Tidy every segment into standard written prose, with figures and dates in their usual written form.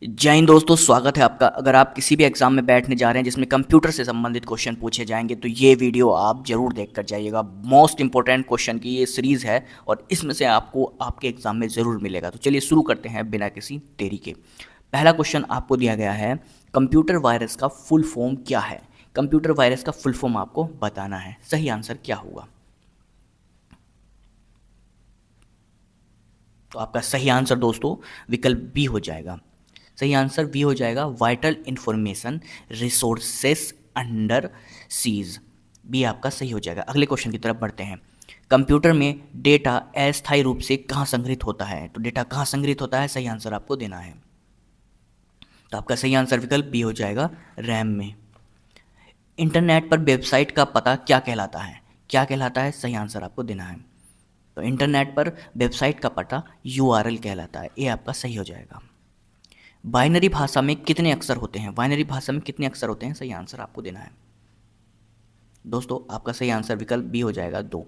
जय हिंद दोस्तों, स्वागत है आपका। अगर आप किसी भी एग्जाम में बैठने जा रहे हैं जिसमें कंप्यूटर से संबंधित क्वेश्चन पूछे जाएंगे तो ये वीडियो आप जरूर देख कर जाइएगा। मोस्ट इंपॉर्टेंट क्वेश्चन की ये सीरीज़ है और इसमें से आपको आपके एग्जाम में ज़रूर मिलेगा। तो चलिए शुरू करते हैं बिना किसी देरी के। पहला क्वेश्चन आपको दिया गया है, कंप्यूटर वायरस का फुल फॉर्म क्या है। कंप्यूटर वायरस का फुल फॉर्म आपको बताना है। सही आंसर क्या होगा? तो आपका सही आंसर दोस्तों विकल्प बी हो जाएगा। सही आंसर बी हो जाएगा, vital information resources under siege. B आपका सही हो जाएगा। अगले क्वेश्चन की तरफ बढ़ते हैं। कंप्यूटर में डेटा अस्थायी रूप से कहाँ संग्रहित होता है। तो डेटा कहाँ संग्रहित होता है, सही आंसर आपको देना है। तो आपका सही आंसर विकल्प बी हो जाएगा, रैम में। इंटरनेट पर वेबसाइट का पता क्या कहलाता है। क्या कहलाता है, सही आंसर आपको देना है। तो इंटरनेट पर वेबसाइट का पता URL कहलाता है। ये आपका सही हो जाएगा। बाइनरी भाषा में कितने अक्षर होते हैं। बाइनरी भाषा में कितने अक्षर होते हैं, सही आंसर आपको देना है। दोस्तों आपका सही आंसर विकल्प बी हो जाएगा, 2।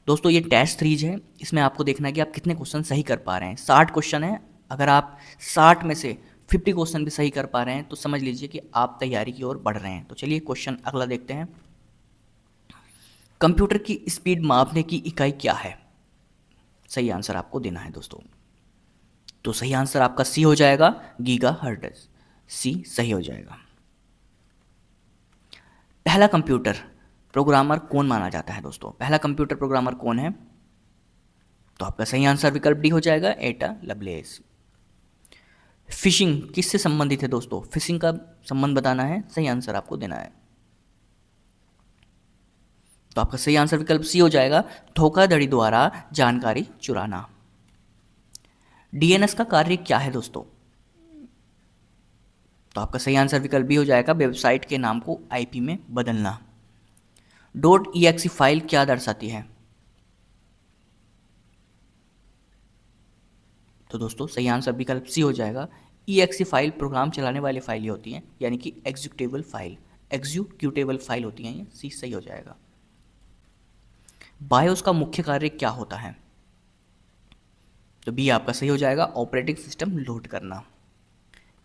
दोस्तों ये टेस्ट सीरीज है, इसमें आपको देखना है कि आप कितने क्वेश्चन सही कर पा रहे हैं। 60 क्वेश्चन है। अगर आप 60 में से 50 क्वेश्चन भी सही कर पा रहे हैं तो समझ लीजिए कि आप तैयारी की ओर बढ़ रहे हैं। तो चलिए क्वेश्चन अगला देखते हैं। कंप्यूटर की स्पीड मापने की इकाई क्या है। सही आंसर आपको देना है दोस्तों। तो सही आंसर आपका सी हो जाएगा, गीगाहर्ट्ज। सी सही हो जाएगा। पहला कंप्यूटर प्रोग्रामर कौन माना जाता है दोस्तों। पहला कंप्यूटर प्रोग्रामर कौन है। तो आपका सही आंसर विकल्प डी हो जाएगा, एटा लवलेस। फिशिंग किससे संबंधित है दोस्तों। फिशिंग का संबंध बताना है, सही आंसर आपको देना है। तो आपका सही आंसर विकल्प सी हो जाएगा, धोखाधड़ी द्वारा जानकारी चुराना। DNS का कार्य क्या है दोस्तों। तो आपका सही आंसर विकल्प बी हो जाएगा, वेबसाइट के नाम को IP में बदलना। .exe फाइल क्या दर्शाती है। तो दोस्तों सही आंसर विकल्प सी हो जाएगा, exe फाइल प्रोग्राम चलाने वाली फाइल ही होती हैं, यानी कि एग्जीक्यूटेबल फाइल होती हैं ये। सी सही हो जाएगा। बायोस का मुख्य कार्य क्या होता है। तो बी आपका सही हो जाएगा, ऑपरेटिंग सिस्टम लोड करना।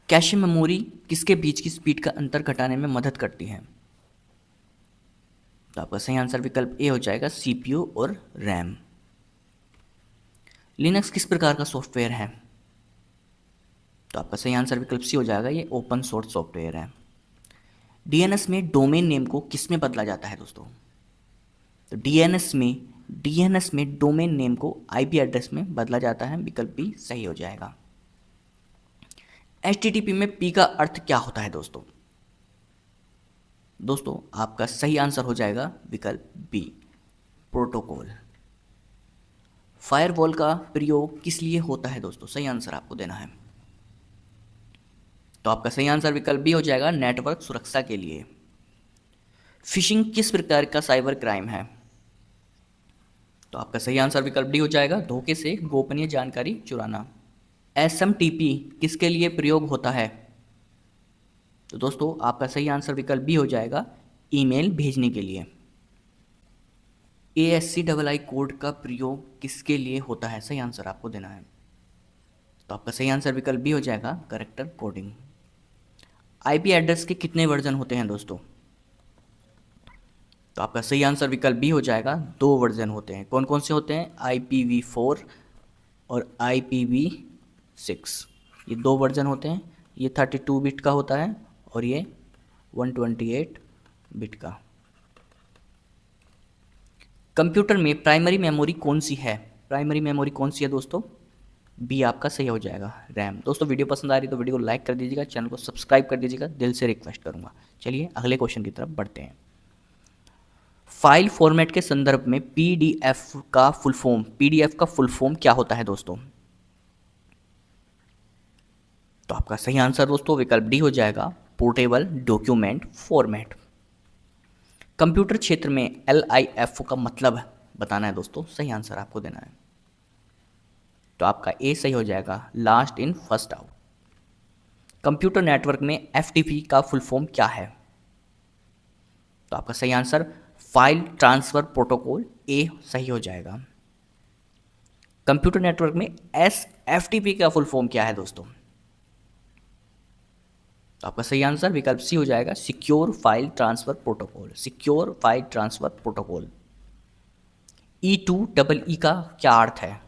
कैश मेमोरी किसके बीच की स्पीड का अंतर घटाने में मदद करती है। तो आपका सही आंसर विकल्प ए हो जाएगा, CPU और रैम। लिनक्स किस प्रकार का सॉफ्टवेयर है। तो आपका सही आंसर विकल्प सी हो जाएगा, ये ओपन सोर्स सॉफ्टवेयर है। DNS में डोमेन नेम को किस में बदला जाता है दोस्तों। तो DNS में डोमेन नेम को IP एड्रेस में बदला जाता है। विकल्प बी सही हो जाएगा। HTTP में P का अर्थ क्या होता है दोस्तों। दोस्तों आपका सही आंसर हो जाएगा विकल्प बी, प्रोटोकॉल। फायरवॉल का प्रयोग किस लिए होता है दोस्तों। सही आंसर आपको देना है। तो आपका सही आंसर विकल्प बी हो जाएगा, नेटवर्क सुरक्षा के लिए। फिशिंग किस प्रकार का साइबर क्राइम है। तो आपका सही आंसर विकल्प डी हो जाएगा, धोखे से गोपनीय जानकारी चुराना। SMTP किसके लिए प्रयोग होता है। तो दोस्तों आपका सही आंसर विकल्प बी हो जाएगा, ईमेल भेजने के लिए। ASCII कोड का प्रयोग किसके लिए होता है। सही आंसर आपको देना है। तो आपका सही आंसर विकल्प बी हो जाएगा, कैरेक्टर कोडिंग। IP एड्रेस के कितने वर्जन होते हैं दोस्तों। तो आपका सही आंसर विकल्प बी हो जाएगा, 2 वर्जन होते हैं। कौन कौन से होते हैं, IPv4 और IPv6। ये 2 वर्जन होते हैं। ये 32 बिट का होता है और ये 128 बिट का। कंप्यूटर में प्राइमरी मेमोरी कौन सी है। प्राइमरी मेमोरी कौन सी है दोस्तों। बी आपका सही हो जाएगा, रैम। दोस्तों वीडियो पसंद आ रही तो वीडियो को लाइक कर दीजिएगा, चैनल को सब्सक्राइब कर दीजिएगा, दिल से रिक्वेस्ट करूंगा। चलिए अगले क्वेश्चन की तरफ बढ़ते हैं। फाइल फॉर्मेट के संदर्भ में PDF का फुल फॉर्म क्या होता है दोस्तों। तो आपका सही आंसर दोस्तों विकल्प डी हो जाएगा, पोर्टेबल डॉक्यूमेंट फॉर्मेट। कंप्यूटर क्षेत्र में LIF का मतलब बताना है दोस्तों। सही आंसर आपको देना है। तो आपका ए सही हो जाएगा, last in first out. Computer network में FTP का फुल फॉर्म क्या है। तो आपका सही आंसर फाइल ट्रांसफर प्रोटोकॉल, ए सही हो जाएगा। कंप्यूटर नेटवर्क में SFTP का फुल फॉर्म क्या है दोस्तों। तो आपका सही आंसर विकल्प सी हो जाएगा, secure file transfer protocol. Secure file transfer protocol. E2EE का क्या अर्थ है?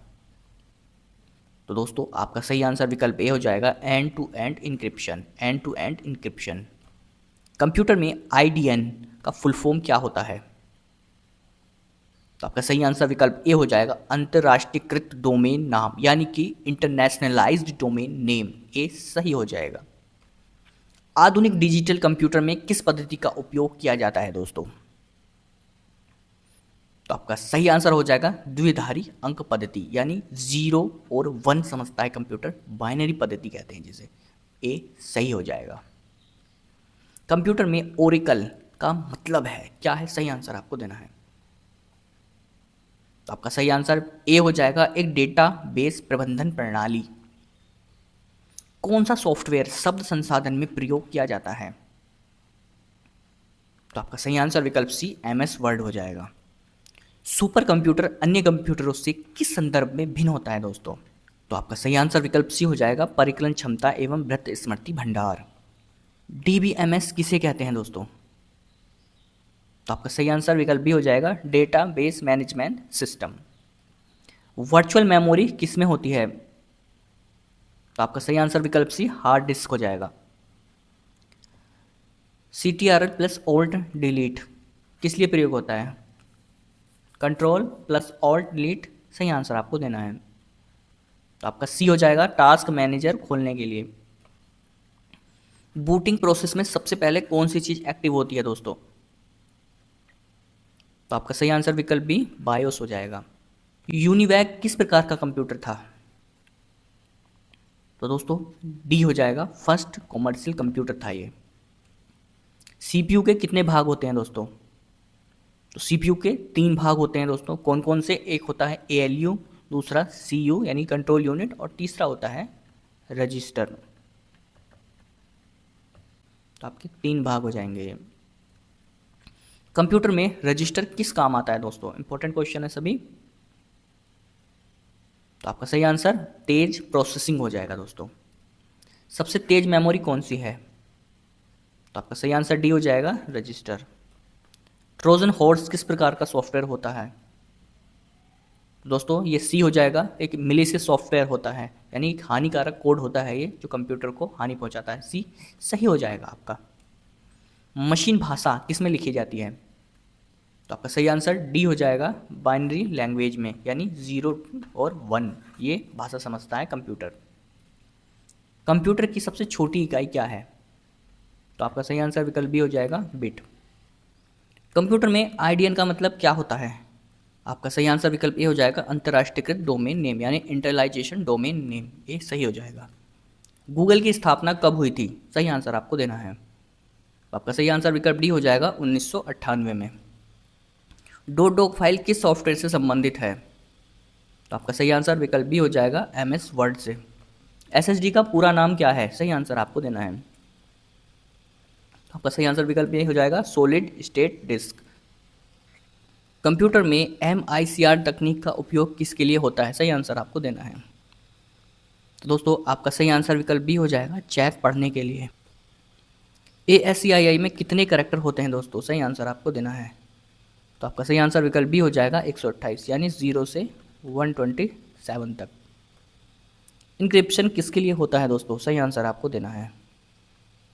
तो दोस्तों आपका सही आंसर विकल्प ए हो जाएगा, end to end encryption. End to end encryption. Computer में IDN का फुल फॉर्म क्या होता है? तो आपका सही आंसर विकल्प ए हो जाएगा, अंतरराष्ट्रीयकृत डोमेन नाम, यानी कि इंटरनेशनलाइज्ड डोमेन नेम। ए सही हो जाएगा। आधुनिक डिजिटल कंप्यूटर में किस पद्धति का उपयोग किया जाता है दोस्तों? तो आपका सही आंसर हो जाएगा द्विधारी अंक पद्धति, यानी 0 और 1 समझता है कंप्यूटर, बाइनरी पद्धति कहते हैं जिसे। ए सही हो जाएगा। कंप्यूटर में ओरेकल का मतलब है क्या है? सही आंसर आपको देना है। तो आपका सही आंसर ए हो जाएगा, एक डेटाबेस प्रबंधन प्रणाली। कौन सा सॉफ्टवेयर शब्द संसाधन में प्रयोग किया जाता है? तो आपका सही आंसर विकल्प सी, MS वर्ड हो जाएगा। सुपर कंप्यूटर अन्य कंप्यूटरों से किस संदर्भ में भिन्न होता है दोस्तों? तो आपका सही आंसर विकल्प सी हो जाएगा, परिकलन क्षमता एवं वृत्त स्मृति भंडार। DBMS किसे कहते हैं दोस्तों? तो आपका सही आंसर विकल्प बी हो जाएगा, database management system. Virtual memory किस में होती है? तो आपका सही आंसर विकल्प सी, हार्ड डिस्क हो जाएगा। CTRL प्लस ऑल्ट डिलीट किस लिए प्रयोग होता है? कंट्रोल प्लस ऑल्ट डिलीट सही आंसर आपको देना है। तो आपका सी हो जाएगा, टास्क मैनेजर खोलने के लिए। बूटिंग प्रोसेस में सबसे पहले कौन सी चीज एक्टिव होती है दोस्तों? तो आपका सही आंसर विकल्प बी, बायोस हो जाएगा। यूनिवैक किस प्रकार का कंप्यूटर था? तो दोस्तों डी हो जाएगा, फर्स्ट कॉमर्शियल कंप्यूटर था ये। CPU के कितने भाग होते हैं दोस्तों? तो CPU के 3 भाग होते हैं दोस्तों। कौन कौन से? एक होता है ALU, दूसरा CU यानी कंट्रोल यूनिट, और तीसरा होता है रजिस्टर। तो आपके 3 भाग हो जाएंगे ये। कंप्यूटर में रजिस्टर किस काम आता है दोस्तों? इंपॉर्टेंट क्वेश्चन है सभी। तो आपका सही आंसर तेज प्रोसेसिंग हो जाएगा दोस्तों। सबसे तेज मेमोरी कौन सी है? तो आपका सही आंसर डी हो जाएगा, रजिस्टर। ट्रोजन हॉर्स किस प्रकार का सॉफ्टवेयर होता है? दोस्तों ये सी हो जाएगा, एक मिलीशियस सॉफ्टवेयर होता है, यानी एक हानिकारक कोड होता है ये जो कंप्यूटर को हानि पहुंचाता है। सी सही हो जाएगा आपका। मशीन भाषा किस में लिखी जाती है? तो आपका सही आंसर डी हो जाएगा, बाइनरी लैंग्वेज में, यानी 0 और 1 ये भाषा समझता है कंप्यूटर। कंप्यूटर की सबसे छोटी इकाई क्या है? तो आपका सही आंसर विकल्प बी हो जाएगा, बिट। कंप्यूटर में IDN का मतलब क्या होता है? आपका सही आंसर विकल्प ए हो जाएगा, अंतरराष्ट्रीयकृत डोमेन नेम, यानी इंटरलाइजेशन डोमेन नेम। ये सही हो जाएगा। गूगल की स्थापना कब हुई थी? सही आंसर आपको देना है। आपका सही आंसर विकल्प डी हो जाएगा, 1998 में। डॉक फाइल किस सॉफ्टवेयर से संबंधित है? तो आपका सही आंसर विकल्प बी हो जाएगा, MS वर्ड से। SSD का पूरा नाम क्या है? सही आंसर आपको देना है। आपका सही आंसर विकल्प ए हो जाएगा, सॉलिड स्टेट डिस्क। कंप्यूटर में MICR तकनीक का उपयोग किसके लिए होता है? सही आंसर आपको देना है। तो दोस्तों आपका सही आंसर विकल्प बी हो जाएगा, चेक पढ़ने के लिए। ASCII में कितने कैरेक्टर होते हैं दोस्तों? सही आंसर आपको देना है। तो आपका सही आंसर विकल्प बी हो जाएगा, 128, यानी 0 से 127 तक। इंक्रिप्शन किसके लिए होता है दोस्तों? सही आंसर आपको देना है।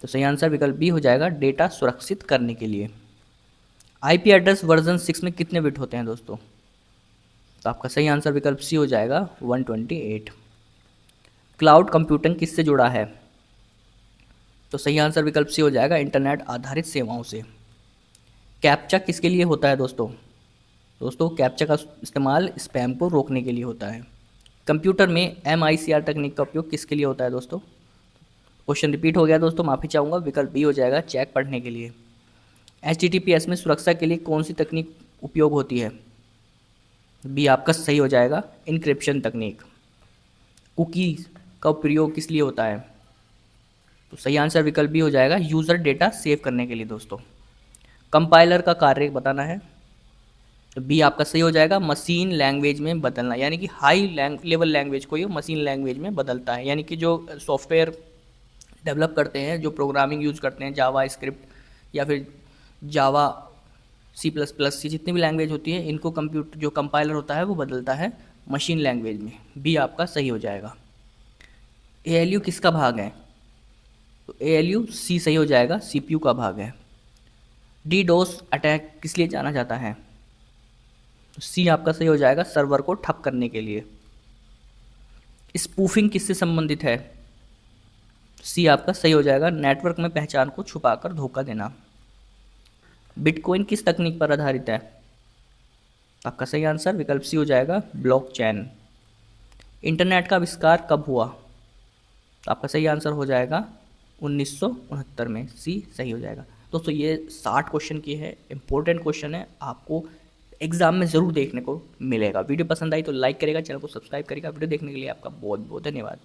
तो सही आंसर विकल्प बी हो जाएगा, डेटा सुरक्षित करने के लिए। IP एड्रेस वर्जन 6 में कितने बिट होते हैं दोस्तों? तो आपका सही आंसर विकल्प सी हो जाएगा, 128। क्लाउड कंप्यूटिंग किससे जुड़ा है? तो सही आंसर विकल्प सी हो जाएगा, इंटरनेट आधारित सेवाओं से। कैप्चा किसके लिए होता है दोस्तों? दोस्तों कैप्चा का इस्तेमाल स्पैम को रोकने के लिए होता है। कंप्यूटर में MICR तकनीक का उपयोग किसके लिए होता है दोस्तों? क्वेश्चन रिपीट हो गया दोस्तों, माफ़ी चाहूँगा। विकल्प बी हो जाएगा, चेक पढ़ने के लिए। HTTPS में सुरक्षा के लिए कौन सी तकनीक उपयोग होती है? बी आपका सही हो जाएगा, इनक्रिप्शन तकनीक। कुकीज़ का प्रयोग किस लिए होता है? तो सही आंसर विकल्प बी हो जाएगा, यूज़र डेटा सेव करने के लिए दोस्तों। कंपाइलर का कार्य बताना है, तो बी आपका सही हो जाएगा, मशीन लैंग्वेज में बदलना, यानी कि हाई लेवल लैंग्वेज को ये मशीन लैंग्वेज में बदलता है, यानी कि जो सॉफ्टवेयर डेवलप करते हैं, जो प्रोग्रामिंग यूज़ करते हैं जावा स्क्रिप्ट या फिर जावा C++, ये जितनी भी लैंग्वेज होती है इनको कंप्यूटर जो कंपाइलर होता है वो बदलता है मशीन लैंग्वेज में। बी आपका सही हो जाएगा। ALU किसका भाग है? तो ALU सी सही हो जाएगा, CPU का भाग है। DDoS अटैक किस लिए जाना जाता है? तो सी आपका सही हो जाएगा, सर्वर को ठप करने के लिए। स्पूफिंग किससे संबंधित है? सी आपका सही हो जाएगा, नेटवर्क में पहचान को छुपाकर धोखा देना। बिटकॉइन किस तकनीक पर आधारित है? आपका सही आंसर विकल्प सी हो जाएगा, ब्लॉकचेन। इंटरनेट का आविष्कार कब हुआ? तो आपका सही आंसर हो जाएगा 1969 में, सी सही हो जाएगा। दोस्तों ये 60 क्वेश्चन की है, इंपॉर्टेंट क्वेश्चन है, आपको एग्जाम में ज़रूर देखने को मिलेगा। वीडियो पसंद आई तो लाइक करेगा, चैनल को सब्सक्राइब करेगा। वीडियो देखने के लिए आपका बहुत बहुत धन्यवाद।